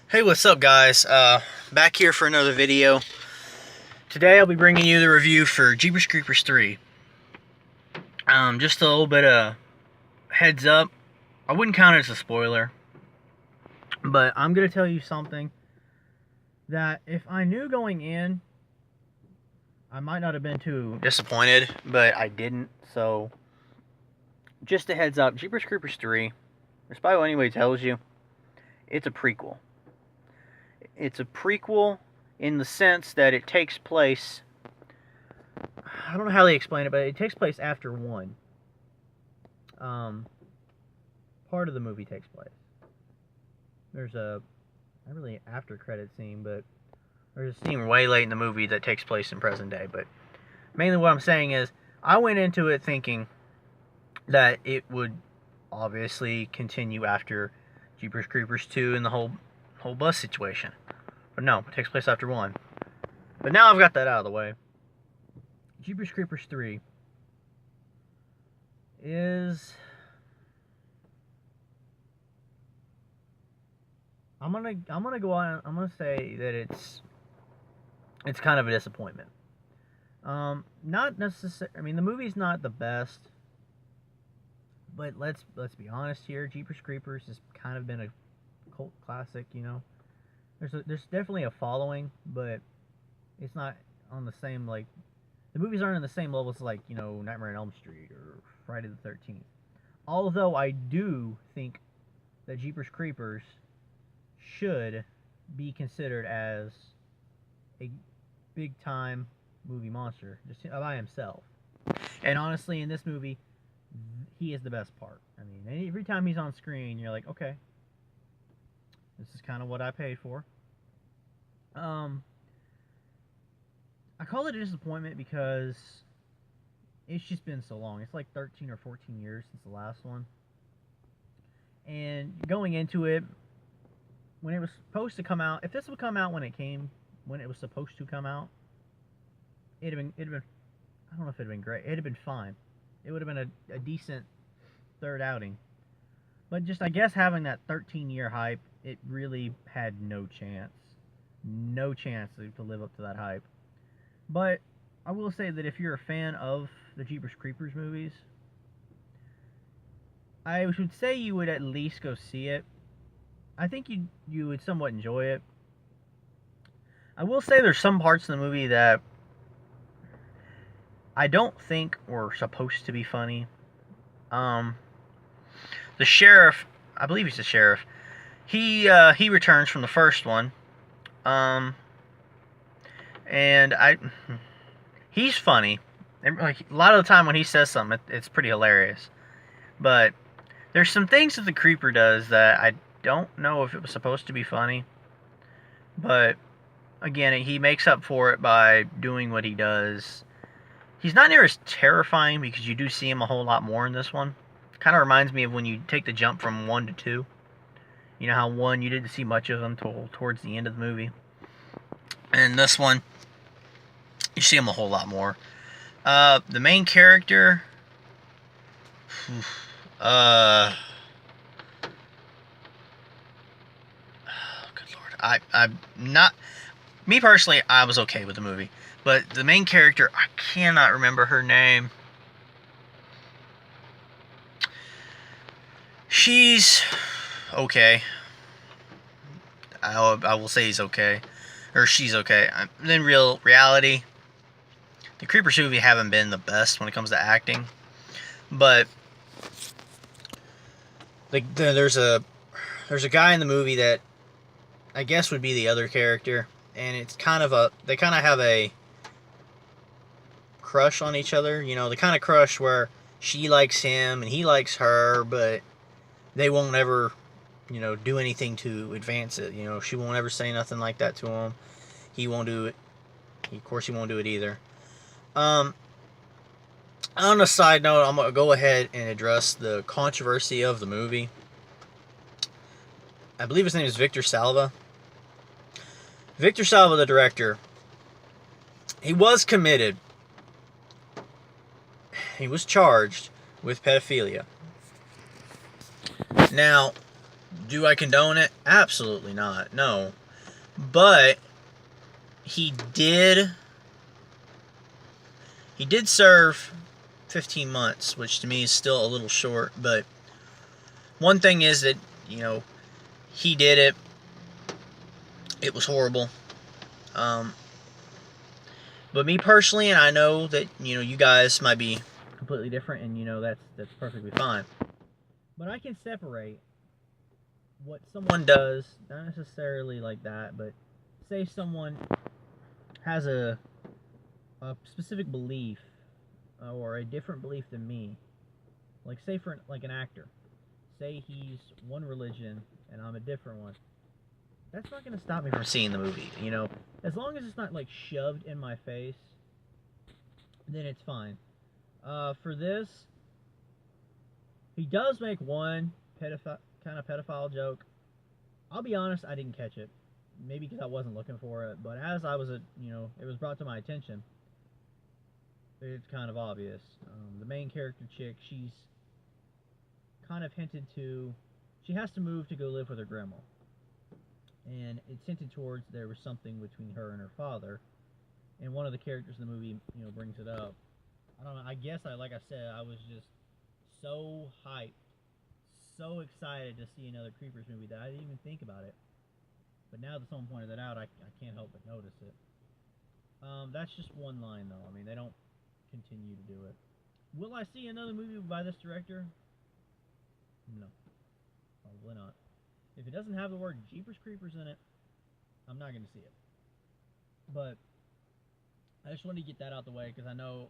Hey, what's up, guys? Back here for another video. Today I'll be bringing you the review for Jeepers Creepers 3. Just a little bit of heads up. I wouldn't count it as a spoiler, but I'm going to tell you something that if I knew going in, I might not have been too disappointed, but I didn't. So, just a heads up, Jeepers Creepers 3, despite what anybody tells you, it's a prequel. It's a prequel in the sense that it takes place, I don't know how they explain it, but it takes place after 1. Part of the movie takes place. There's a, not really after credit scene, but there's a scene way late in the movie that takes place in present day. But mainly what I'm saying is, I went into it thinking that it would obviously continue after Jeepers Creepers 2 and the whole bus situation. But no, it takes place after 1. But now I've got that out of the way. Jeepers Creepers 3 is... I'm gonna go on. I'm gonna say that it's kind of a disappointment. Not necessarily. I mean, the movie's not the best, but let's be honest here. Jeepers Creepers has kind of been a cult classic. You know, there's definitely a following, but it's not on the same, like, the movies aren't on the same level as, like, you know, Nightmare on Elm Street or Friday the 13th. Although I do think that Jeepers Creepers should be considered as a big time movie monster just by himself. And honestly, in this movie, he is the best part. I mean, every time he's on screen, you're like, okay, this is kind of what I paid for. I call it a disappointment because it's just been so long. It's like 13 or 14 years since the last one. And going into it, when it was supposed to come out, if this would come out when it was supposed to come out, it'd have been, I don't know if it'd have been great. It'd have been fine. It would have been a decent third outing. But just, I guess, having that 13-year hype, it really had no chance. No chance to live up to that hype. But I will say that if you're a fan of the Jeepers Creepers movies, I would say you would at least go see it. I think you would somewhat enjoy it. I will say there's some parts in the movie that I don't think were supposed to be funny. The sheriff, I believe he's the sheriff, he returns from the first one. And he's funny. A lot of the time when he says something, it's pretty hilarious. But there's some things that the Creeper does that I don't know if it was supposed to be funny. But again, he makes up for it by doing what he does. He's not near as terrifying because you do see him a whole lot more in this one. Kind of reminds me of when you take the jump from 1 to 2. You know how 1, you didn't see much of him towards the end of the movie. And this one, you see him a whole lot more. The main character, good Lord, I'm not, me personally, I was okay with the movie, but the main character, I cannot remember her name. She's okay. I will say he's okay. Or she's okay. In reality, the Creepers movie haven't been the best when it comes to acting. But there's a guy in the movie that I guess would be the other character, and it's kind of they kind of have a crush on each other. You know, the kind of crush where she likes him and he likes her, but they won't ever, you know, do anything to advance it. You know, she won't ever say nothing like that to him. He won't do it. Of course, he won't do it either. On a side note, I'm going to go ahead and address the controversy of the movie. I believe his name is Victor Salva. Victor Salva, the director, he was committed. He was charged with pedophilia. Now, Do I condone it? Absolutely not. No. But he did serve 15 months, which to me is still a little short, but one thing is that, he did it. It was horrible. But me personally, and I know that, you guys might be completely different, and, that's perfectly fine. But I can separate what someone does, not necessarily like that, but say someone has a specific belief or a different belief than me. Like, say for like an actor, say he's one religion and I'm a different one. That's not going to stop me from seeing the movie. As long as it's not like shoved in my face, then it's fine. For this, he does make one kind of pedophile joke. I'll be honest, I didn't catch it. Maybe because I wasn't looking for it, but as I was, it was brought to my attention, it's kind of obvious. The main character chick, she's kind of hinted to, she has to move to go live with her grandma. And it's hinted towards there was something between her and her father. And one of the characters in the movie, brings it up. I don't know, I guess, like I said, I was just so hyped, so excited to see another Creepers movie that I didn't even think about it. But now that someone pointed that out, I can't help but notice it. That's just one line, though. I mean, they don't continue to do it. Will I see another movie by this director? No. Probably not. If it doesn't have the word Jeepers Creepers in it, I'm not going to see it. But I just wanted to get that out the way because I know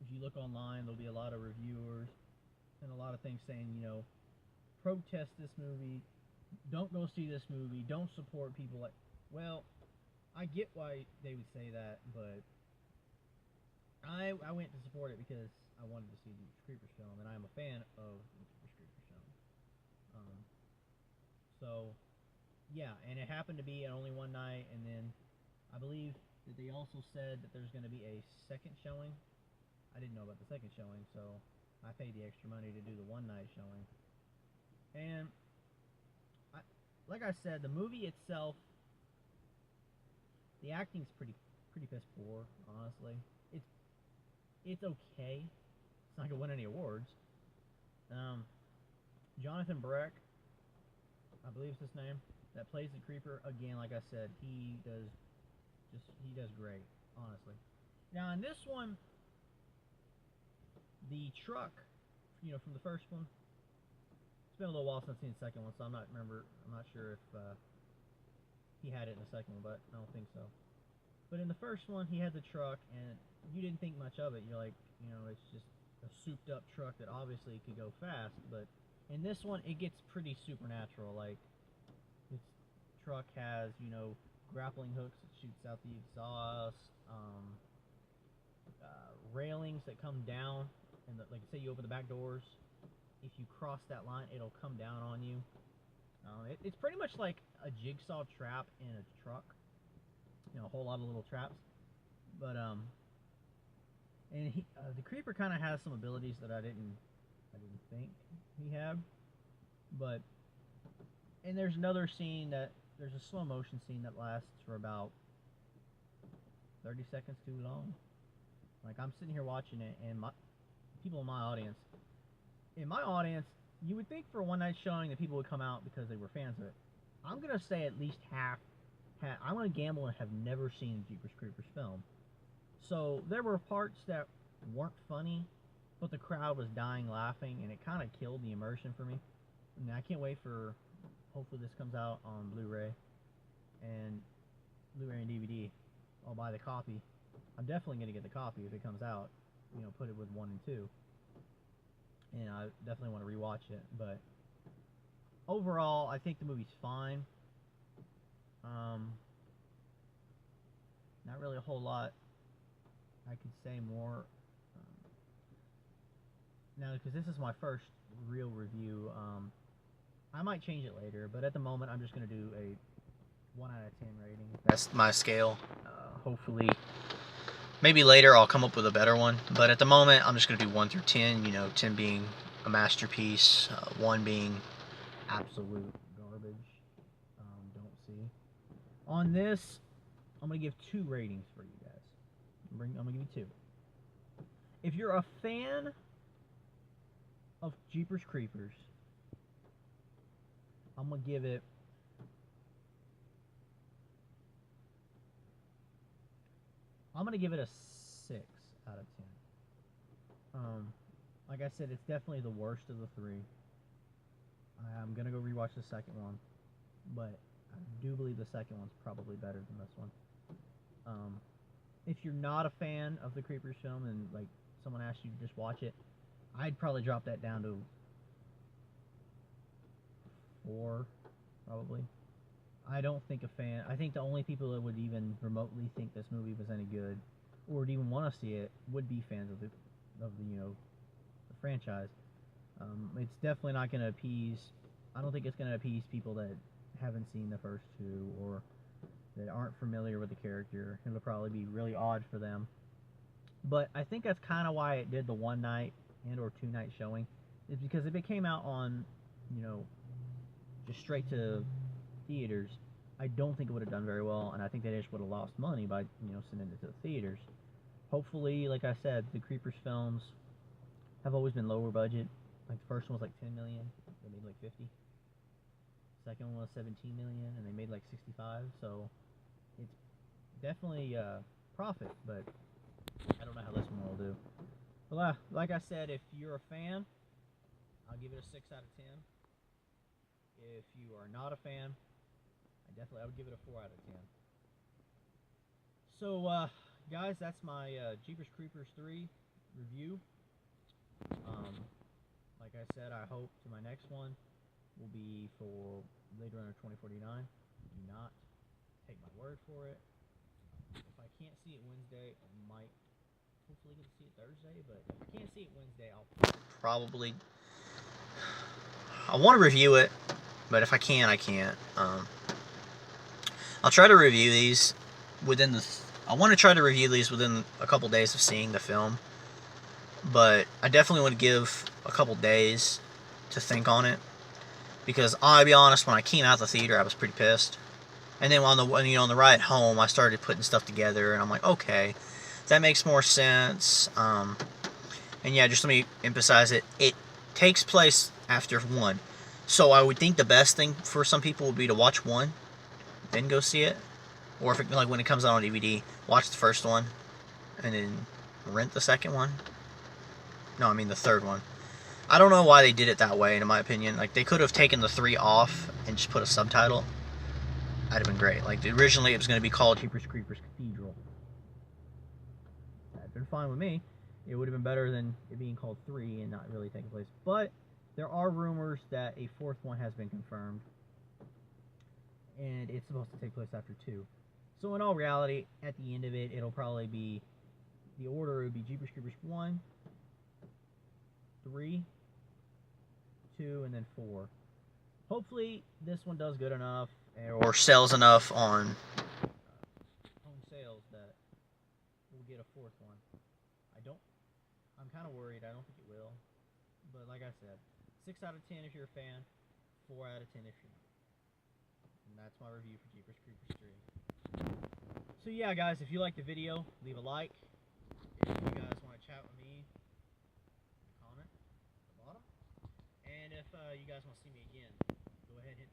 if you look online, there'll be a lot of reviewers and a lot of things saying, protest this movie, don't go see this movie, don't support people like. Well, I get why they would say that, but I went to support it because I wanted to see the Creepers film, and I am a fan of the Creepers film. So, yeah, and it happened to be only one night, and then I believe that they also said that there's going to be a second showing. I didn't know about the second showing, so I paid the extra money to do the one night showing. And like I said, the movie itself, the acting's pretty piss poor, honestly. It's okay. It's not gonna win any awards. Jonathan Breck, I believe is his name, that plays the creeper. Again, like I said, he does great, honestly. Now in this one, the truck, from the first one. It's been a little while since I've seen the second one, so I'm not sure if he had it in the second one, but I don't think so. But in the first one, he had the truck, and you didn't think much of it. You're like, it's just a souped-up truck that obviously could go fast. But in this one, it gets pretty supernatural. Like, this truck has, grappling hooks that shoots out the exhaust, railings that come down, and like say you open the back doors. If you cross that line, it'll come down on you. It's pretty much like a jigsaw trap in a truck. A whole lot of little traps. But and the creeper kind of has some abilities that I didn't think he had. But and there's another scene there's a slow motion scene that lasts for about 30 seconds too long. Like I'm sitting here watching it, and people in my audience, you would think for a one night showing that people would come out because they were fans of it. I'm gonna say at least half. I'm gonna gamble and have never seen Jeepers Creepers film. So there were parts that weren't funny, but the crowd was dying laughing, and it kind of killed the immersion for me. And I can't wait for. Hopefully this comes out on Blu-ray and DVD. I'll buy the copy. I'm definitely gonna get the copy if it comes out. Put it with 1 and 2. And I definitely want to rewatch it. But overall, I think the movie's fine. Not really a whole lot I could say more. Now, because this is my first real review, I might change it later. But at the moment, I'm just going to do a 1 out of 10 rating. That's my scale. Hopefully, maybe later I'll come up with a better one. But at the moment, I'm just going to do 1 through 10. 10 being a masterpiece, 1 being absolute On this, I'm going to give 2 ratings for you guys. I'm going to give you 2. If you're a fan of Jeepers Creepers, I'm going to give it a 6 out of 10. Like I said, it's definitely the worst of the 3. I'm going to go rewatch the second one, but I do believe the second one's probably better than this one. If you're not a fan of the Creepers film and like someone asked you to just watch it, I'd probably drop that down to 4, probably. I don't think I think the only people that would even remotely think this movie was any good, or would even want to see it, would be fans of the the franchise. It's definitely not going to appease. I don't think it's going to appease people that haven't seen the first 2 or that aren't familiar with the character. It'll probably be really odd for them. But I think that's kind of why it did the 1 night and or 2 night showing, is because if it came out on, just straight to theaters, I don't think it would have done very well, and I think they just would have lost money by, sending it to the theaters. Hopefully, like I said, the Creepers films have always been lower budget. Like the first one was like 10 million, they made like 50. Second one was 17 million, and they made like 65. So it's definitely profit, but I don't know how this one will do. But like I said, if you're a fan, I'll give it a 6 out of 10. If you are not a fan, I would give it a 4 out of 10. So, guys, that's my Jeepers Creepers 3 review. Like I said, I hope to my next one will be for Blade Runner 2049. Do not take my word for it. If I can't see it Wednesday, I might hopefully get to see it Thursday. But if I can't see it Wednesday, I'll probably. I want to review it, but if I can, I can't. I'll try to review these within the. I want to try to review these within a couple days of seeing the film, but I definitely want to give a couple days to think on it, because I'll be honest, when I came out of the theater, I was pretty pissed, and then on the ride home, I started putting stuff together, and I'm like, okay, that makes more sense. And yeah, just let me emphasize it. It takes place after 1, so I would think the best thing for some people would be to watch 1, then go see it. Or if like when it comes out on DVD, watch the first one, and then rent the second one. No, I mean the third one. I don't know why they did it that way, in my opinion. Like, they could have taken the 3 off and just put a subtitle. That'd have been great. Like, originally it was going to be called Jeepers Creepers Cathedral. That'd been fine with me. It would have been better than it being called 3 and not really taking place. But there are rumors that a 4th one has been confirmed, and it's supposed to take place after 2. So in all reality, at the end of it, it'll probably be, the order would be Jeepers Creepers 1, 3, 2, and then 4. Hopefully this one does good enough or sells enough on home sales that we'll get a 4th one. I'm kind of worried. I don't think it will. But like I said, 6 out of 10 if you're a fan, 4 out of 10 if you're not. And that's my review for Jeepers Creepers 3. So yeah, guys, if you liked the video, leave a like. If you guys want to chat with me, comment at the bottom. And if you guys want to see me again, go ahead and hit